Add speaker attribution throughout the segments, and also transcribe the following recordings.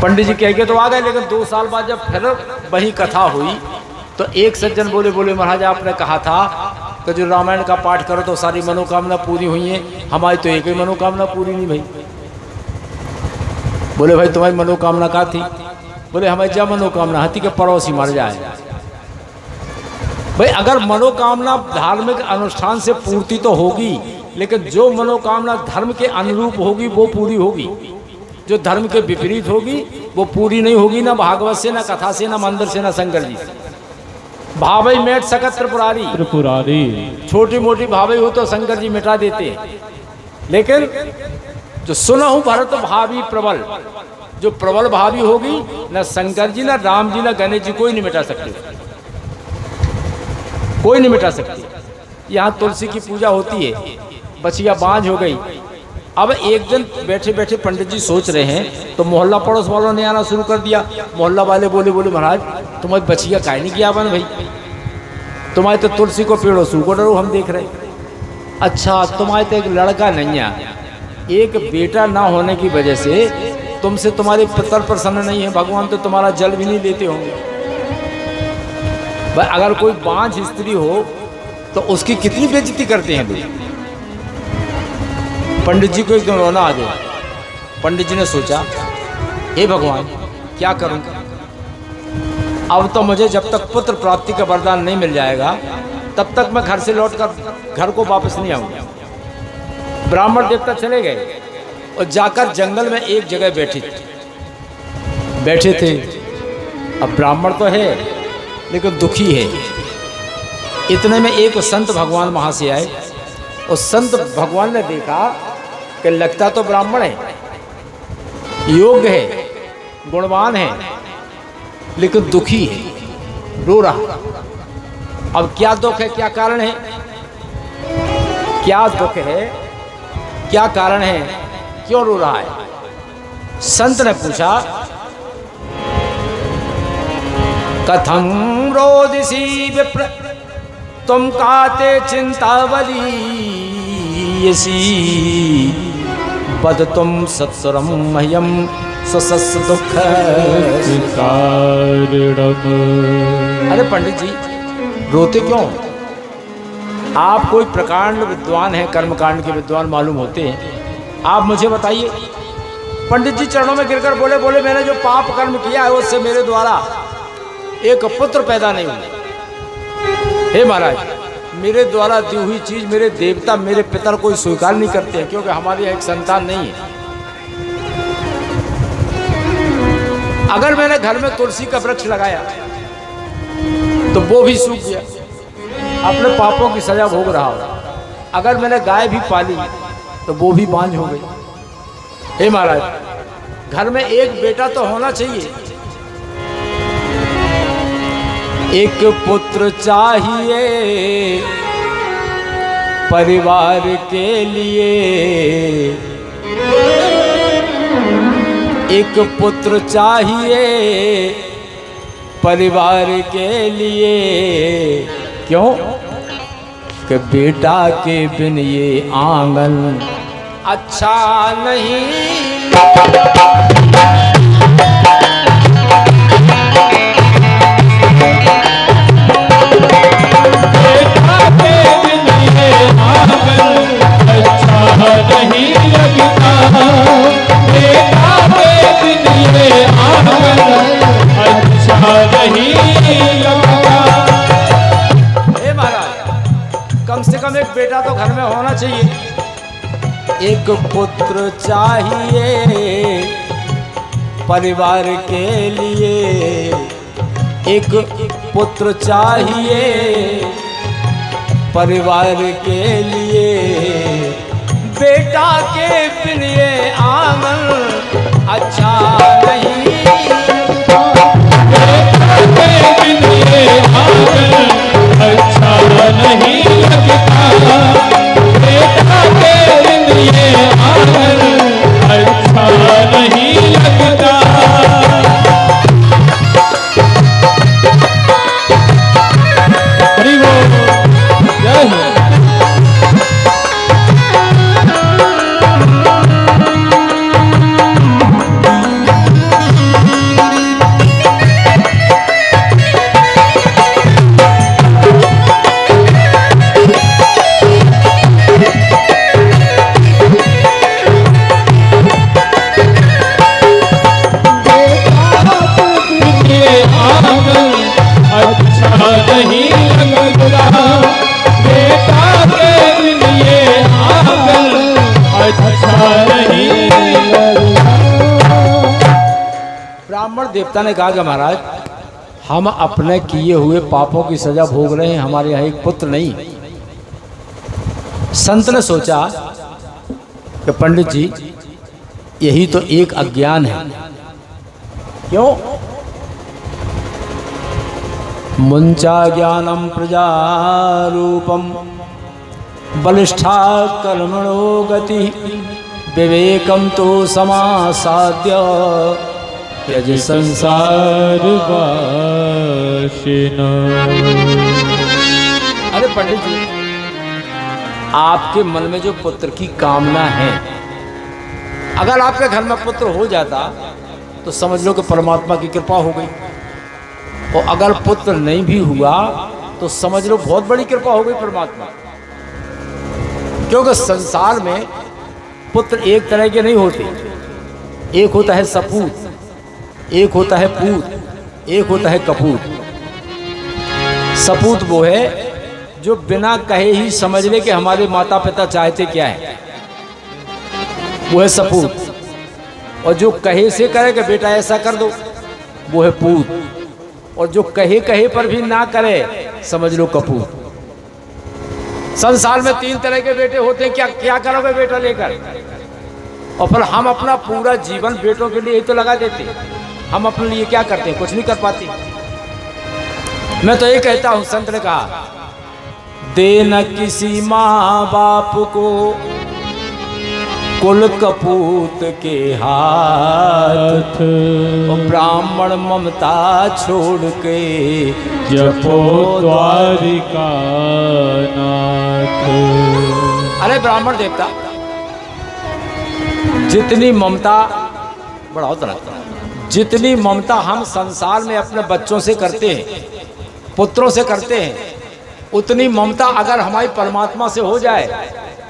Speaker 1: पंडित जी कह के तो आ गए, लेकिन 2 साल बाद जब फिर वही कथा हुई तो एक सज्जन बोले महाराज आपने कहा था कि जो रामायण का पाठ करो तो सारी मनोकामना पूरी हुई है, हमारी तो एक ही मनोकामना पूरी नहीं भाई। बोले भाई तुम्हारी मनोकामना क्या थी? बोले हमारी क्या मनोकामना थी कि पड़ोसी मर जाए। भाई अगर मनोकामना धार्मिक अनुष्ठान से पूर्ति तो होगी, लेकिन जो मनोकामना धर्म के अनुरूप होगी वो पूरी होगी, जो धर्म के विपरीत होगी वो पूरी नहीं होगी, ना भागवत से, ना कथा से, ना मंदिर से, ना शंकर जी से। भावई मेट सकत त्रिपुरारी, छोटी मोटी भावई हो तो शंकर जी मिटा देते, लेकिन जो सुनहु भरत भावी प्रबल, जो प्रबल भावी होगी ना शंकर जी, ना राम जी, ना गणेश जी, कोई नहीं मिटा सकते, कोई नहीं मिटा सकते। यहाँ तुलसी की पूजा होती है, बचिया बांझ हो गई। अब एक दिन बैठे बैठे पंडित जी सोच रहे हैं तो मोहल्ला पड़ोस वालों ने आना शुरू कर दिया। मोहल्ला वाले बोले महाराज तुम्हारी बचिया काहे नहीं किया बन भाई, तुम्हारे तो तुलसी को पेड़ो सूखो डरो हम देख रहे। अच्छा तुम्हारे तो एक लड़का नहीं है, एक बेटा ना होने की वजह से तुमसे तुम्हारे पितर प्रसन्न नहीं है, भगवान तो तुम्हारा जल भी नहीं लेते होंगे। भाई अगर कोई बांझ स्त्री हो तो उसकी कितनी बेइज्जती करते हैं लोग। पंडित जी को एकदम रोना आ गया। पंडित जी ने सोचा हे भगवान क्या करूं, अब तो मुझे जब तक पुत्र प्राप्ति का वरदान नहीं मिल जाएगा तब तक मैं घर से लौटकर घर को वापस नहीं आऊंगा। ब्राह्मण देवता चले गए और जाकर जंगल में एक जगह बैठे थे। अब ब्राह्मण तो है लेकिन दुखी है। इतने में एक संत भगवान वहाँ से आए और संत भगवान ने देखा कि लगता तो ब्राह्मण है, योग्य है, गुणवान है, लेकिन दुखी है, रो रहा। अब क्या दुख है, क्या कारण है, क्या दुख है, क्या कारण है, क्यों रो रहा है? संत ने पूछा कथं रोदिसी विप्र तुम काते चिंतावली बद तुम सत्सरम मह्यम ससस दुख। अरे पंडित जी रोते क्यों? आप कोई प्रकांड विद्वान हैं, कर्मकांड के विद्वान मालूम होते हैं, आप मुझे बताइए। पंडित जी चरणों में गिरकर बोले मैंने जो पाप कर्म किया है उससे मेरे द्वारा एक पुत्र पैदा नहीं हुआ। हे महाराज मेरे द्वारा दी हुई चीज मेरे देवता मेरे पितर कोई स्वीकार नहीं करते हैं, क्योंकि हमारी एक संतान नहीं है। अगर मैंने घर में तुलसी का वृक्ष लगाया तो वो भी सूख गया, अपने पापों की सजा भोग रहा हो। अगर मैंने गाय भी पाली तो वो भी बांझ हो गई। हे महाराज घर में एक बेटा तो होना चाहिए, एक पुत्र चाहिए परिवार के लिए, एक पुत्र चाहिए परिवार के लिए। क्यों? कि बेटा के बिन ये आंगन अच्छा नहीं। कम से कम एक बेटा तो घर में होना चाहिए। एक पुत्र चाहिए परिवार के लिए, एक पुत्र चाहिए परिवार के लिए। बेटा के बिन ये आंगन अच्छा नहीं, बेटा के बिन ये आंगन अच्छा नहीं लगता, बेटा के बिन ये आंगन अच्छा नहीं लगता। हरि बोल, जय हो। ब्राह्मण देवता ने कहा कि महाराज हम अपने किए हुए पापों की सजा भोग रहे हैं, हमारे यहाँ एक पुत्र नहीं। संत ने सोचा कि पंडित जी यही तो एक अज्ञान है। क्यों? मुंचा ज्ञानम प्रजा रूपम बलिष्ठा कर्मणो गति विवेकम तो समासाद्य त्यज संसार वासिन। अरे पंडित जी, आपके मन में जो पुत्र की कामना है, अगर आपके घर में पुत्र हो जाता तो समझ लो कि परमात्मा की कृपा हो गई, और अगर पुत्र नहीं भी हुआ तो समझ लो बहुत बड़ी कृपा हो गई परमात्मा। क्योंकि संसार में पुत्र एक तरह के नहीं होते, एक होता है सपूत, एक होता है पूत, एक होता है कपूत। सपूत वो है जो बिना कहे ही समझ ले कि हमारे माता पिता चाहते क्या है, वो है सपूत। और जो कहे से करे कि बेटा ऐसा कर दो, वो है पूत। और जो कहे कहे पर भी ना करे, समझ लो कपूत। संसार में 3 तरह के बेटे होते हैं। क्या क्या करोगे बेटा लेकर? और फिर हम अपना पूरा जीवन बेटों के लिए ही तो लगा देते, हम अपने लिए क्या करते हैं? कुछ नहीं कर पाते। मैं तो ये कहता हूं, संत ने कहा, दे न किसी माँ बाप को कुल कपूत के हाथ, ब्राह्मण ममता छोड़ के
Speaker 2: जपो द्वारिका नाथ।
Speaker 1: अरे ब्राह्मण देवता, जितनी ममता बढ़ाओ तरह, जितनी ममता हम संसार में अपने बच्चों से करते हैं, पुत्रों से करते हैं, उतनी ममता अगर हमारी परमात्मा से हो जाए,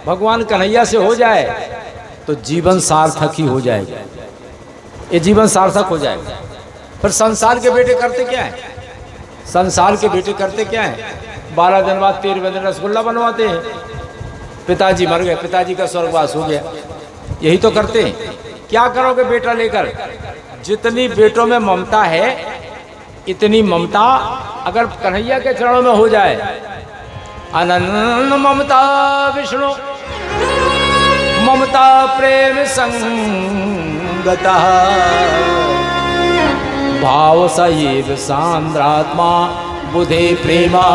Speaker 1: भगवान कन्हैया से हो जाए, तो जीवन सार्थक ही हो जाएगा। ये जीवन सार्थक हो जाएगा। फिर संसार के बेटे करते क्या है? संसार के बेटे करते क्या है? 12 दिन बाद 13वें दिन रसगुल्ला बनवाते हैं। पिताजी मर गए, पिताजी का स्वर्गवास हो गया, यही तो करते हैं। क्या करोगे बेटा लेकर? जितनी बेटों में ममता है, इतनी ममता अगर कन्हैया के चरणों में हो जाए, अनन्य ममता विष्णु ममता प्रेम संगता भाव सैव सांद्रात्मा बुधे प्रेमानुगत्यते।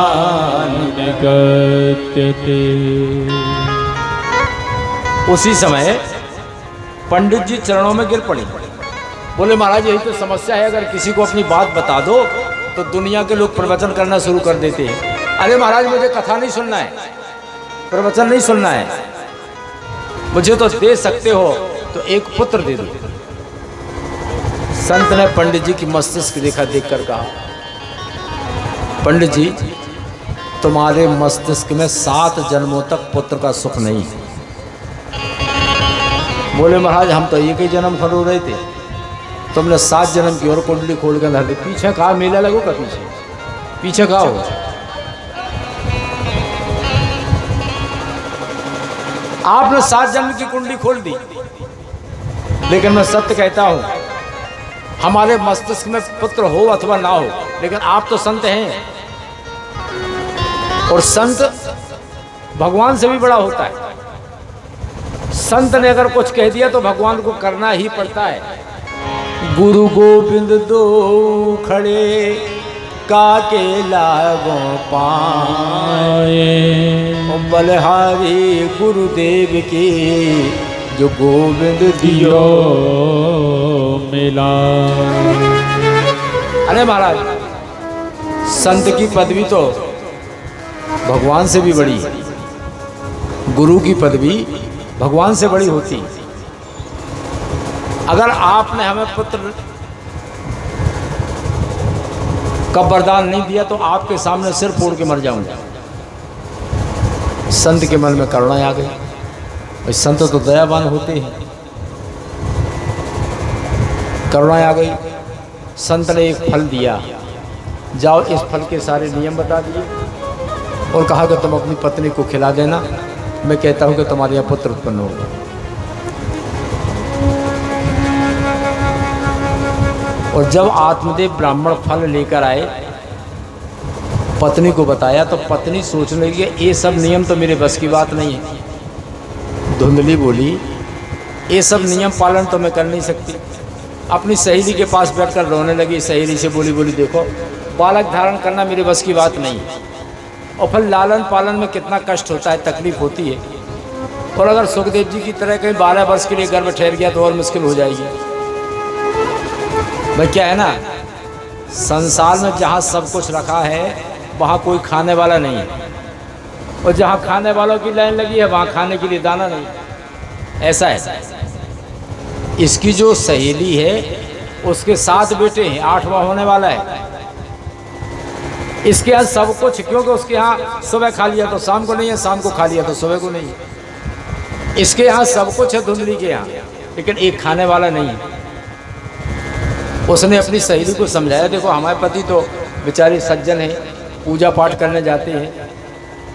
Speaker 1: उसी समय पंडित जी चरणों में गिर पड़ी। बोले महाराज यही तो समस्या है, अगर किसी को अपनी बात बता दो तो दुनिया के लोग प्रवचन करना शुरू कर देते हैं। अरे महाराज मुझे कथा नहीं सुनना है, प्रवचन नहीं सुनना है, मुझे तो दे सकते हो तो एक पुत्र दे दो। संत ने पंडित जी की मस्तिष्क रेखा देखकर कहा, पंडित जी तुम्हारे मस्तिष्क में 7 जन्मों तक पुत्र का सुख नहीं है। बोले महाराज हम तो एक ही जन्म खड़ो रहे थे, तुमने 7 जन्म की और कुंडली खोल कर धर दी। पीछे कहा मेला लगो का पीछे पीछे कहा हो। आपने 7 जन्म की कुंडली खोल दी, लेकिन मैं सत्य कहता हूं, हमारे मस्तिष्क में पुत्र हो अथवा ना हो, लेकिन आप तो संत हैं, और संत भगवान से भी बड़ा होता है। संत ने अगर कुछ कह दिया तो भगवान को करना ही पड़ता है। गुरु गोविंद दो खड़े काके लागो पाए, बलहारी गुरुदेव की जो गोविंद दियो मिला। अरे महाराज संत की पदवी तो भगवान से भी बड़ी है, गुरु की पदवी भगवान से बड़ी होती। अगर आपने हमें पुत्र का वरदान नहीं दिया तो आपके सामने सिर फोड़ के मर जाऊंगा। संत के मन में करुणा आ गई। भाई संत तो दयावान होते हैं। करुणा आ गई। संत ने एक फल दिया, जाओ इस फल के सारे नियम बता दिए और कहा कि तुम अपनी पत्नी को खिला देना, मैं कहता हूं कि तुम्हारे यहाँ पुत्र उत्पन्न होगा। और जब आत्मदेव ब्राह्मण फल लेकर आए, पत्नी को बताया, तो पत्नी सोचने लगी ये सब नियम तो मेरे बस की बात नहीं है। धुंधली बोली ये सब नियम पालन तो मैं कर नहीं सकती। अपनी सहेली के पास बैठकर रोने लगी। सहेली से बोली देखो बालक धारण करना मेरे बस की बात नहीं है, और फिर लालन पालन में कितना कष्ट होता है, तकलीफ होती है। और अगर सुखदेव जी की तरह कहीं 12 वर्ष के लिए गर्भ ठहर गया तो और मुश्किल हो जाएगी। भाई क्या है ना, संसार में जहाँ सब कुछ रखा है वहाँ कोई खाने वाला नहीं है, और जहाँ खाने वालों की लाइन लगी है वहाँ खाने के लिए दाना नहीं। ऐसा है। इसकी जो सहेली है उसके 7 बेटे हैं, 8वां होने वाला है। इसके यहाँ सब कुछ, क्योंकि उसके यहाँ सुबह खा लिया तो शाम को नहीं है, शाम को खा लिया तो सुबह को नहीं है। इसके यहाँ सब कुछ है धुंधली के यहाँ, लेकिन एक खाने वाला नहीं है। उसने अपनी सहेली को समझाया, देखो हमारे पति तो बेचारी सज्जन है, पूजा पाठ करने जाते हैं,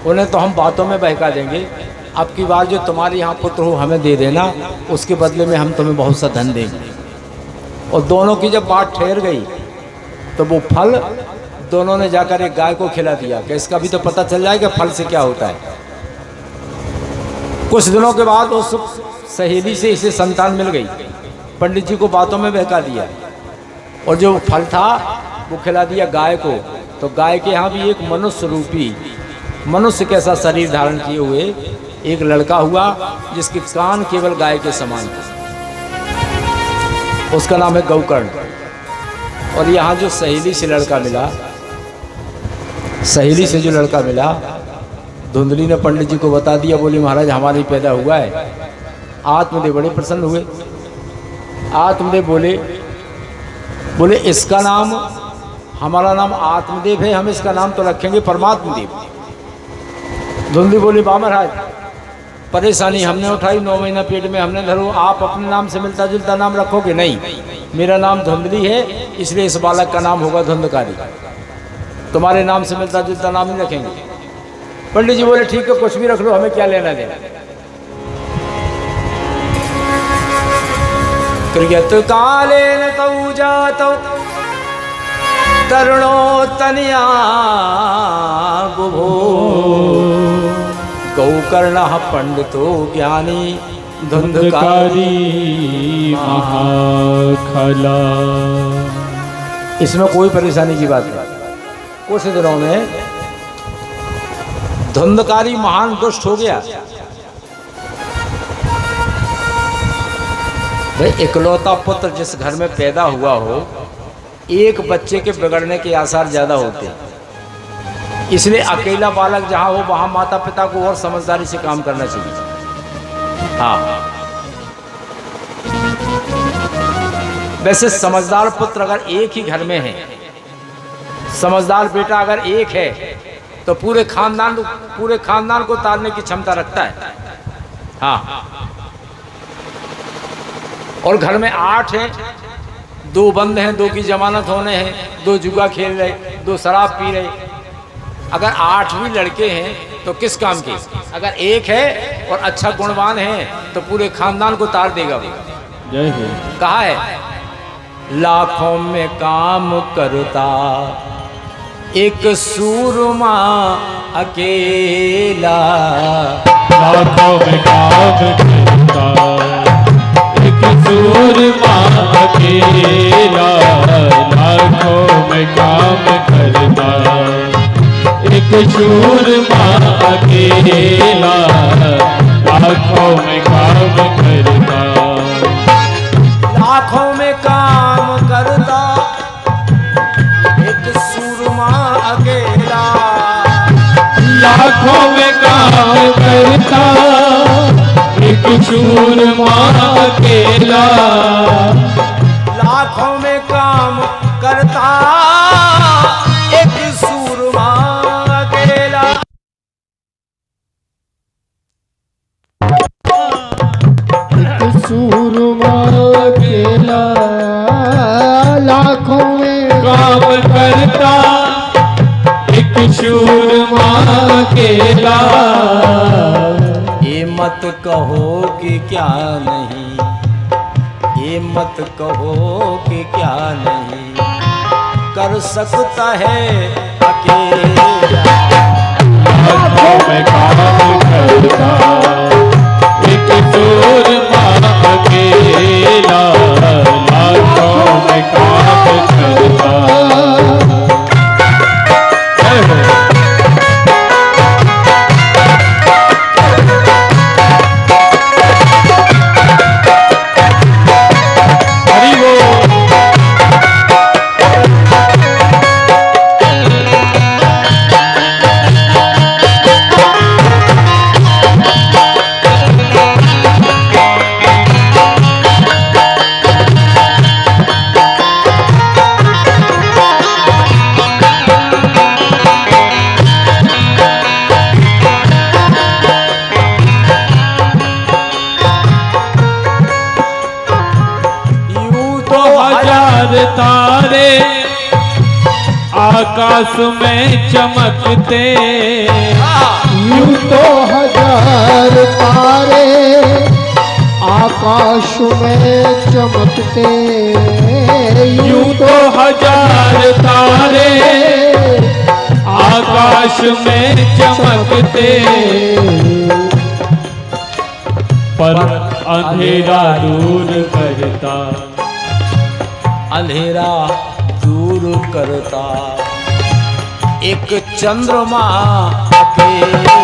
Speaker 1: उन्हें तो हम बातों में बहका देंगे। अब की बार जो तुम्हारे यहाँ पुत्र हो हमें दे देना, उसके बदले में हम तुम्हें बहुत सा धन देंगे। और दोनों की जब बात ठहर गई तो वो फल दोनों ने जाकर एक गाय को खिला दिया कि इसका भी तो पता चल जाए कि फल से क्या होता है। कुछ दिनों के बाद उस सहेली से इसे संतान मिल गई। पंडित जी को बातों में बहका दिया, और जो फल था वो खिला दिया गाय को। तो गाय के यहाँ भी एक मनुष्य रूपी, मनुष्य कैसा शरीर धारण किए हुए एक लड़का हुआ, जिसके कान केवल गाय के समान थे। उसका नाम है गौकर्ण। और यहाँ जो सहेली से लड़का मिला, सहेली से जो लड़का मिला, धुंधली ने पंडित जी को बता दिया। बोली महाराज हमारे पैदा हुआ है। आत्मदेव बड़े प्रसन्न हुए। आत्मदेव बोले इसका नाम, हमारा नाम आत्मदेव है, हम इसका नाम तो रखेंगे परमात्मा देव। धुंधली बोली बा महाराज परेशानी हमने उठाई, 9 महीना पेट में हमने धरो, आप अपने नाम से मिलता जुलता नाम रखोगे? नहीं, मेरा नाम धुंधली है, इसलिए इस बालक का नाम होगा धुंधकारी। तुम्हारे नाम से मिलता जुलता नाम नहीं रखेंगे। पंडित जी बोले ठीक है, कुछ भी रख लो, हमें क्या लेना देना। क्रियत कालेन तौ जातौ तरुणो तनया बुभो गौकर्णः पंडितो ज्ञानी धुंधकारी
Speaker 2: महाखला।
Speaker 1: इसमें कोई परेशानी की बात नहीं। कुछ दिनों में धुंधकारी महान दुष्ट हो गया। भाई इकलौता पुत्र जिस घर में पैदा हुआ हो, एक बच्चे के बिगड़ने के आसार ज्यादा होते हैं। इसलिए अकेला बालक जहां हो वहां माता पिता को और समझदारी से काम करना चाहिए। हाँ, वैसे समझदार पुत्र अगर एक ही घर में है, समझदार बेटा अगर एक है, तो पूरे खानदान को तारने की क्षमता रखता है। हाँ, और घर में 8 हैं, 2 बंद हैं, 2 की जमानत होने हैं, 2 जुआ खेल रहे, 2 शराब पी रहे। अगर 8 भी लड़के हैं तो किस काम के? अगर एक है और अच्छा गुणवान है तो पूरे खानदान को तार देगा वो।
Speaker 2: जय हो।
Speaker 1: कहा है लाखों में काम करता एक सूरमा अकेला।
Speaker 2: लाखों में काम करता एक सूरमा अकेला। लाखों में काम करता एक सूरमा अकेला। लाखों में काम करता,
Speaker 1: लाखों में काम करता एक सूरमा अकेला।
Speaker 2: लाखों में काम करता एक सूरमा अकेला।
Speaker 1: लाखों में काम करता एक सूरमा अकेला।
Speaker 2: एक सूरमा अकेला। लाखों में काम करता एक सूरमा अकेला।
Speaker 1: ये मत कहो कि क्या नहीं, ये मत कहो कि क्या नहीं कर सकता है अकेला।
Speaker 2: लाखों में काम करता एक सूरमा अकेला, लाखों में काम करता। हरि बोल। तारे आकाश में चमकते,
Speaker 3: यूं तो हजार तारे आकाश में चमकते,
Speaker 2: यूं तो हजार तारे आकाश में चमकते, पर अंधेरा दूर करता,
Speaker 1: अंधेरा दूर करता एक चंद्रमा अकेला।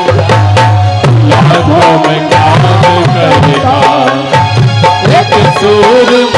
Speaker 2: लाखों में काम करता एक सूरमा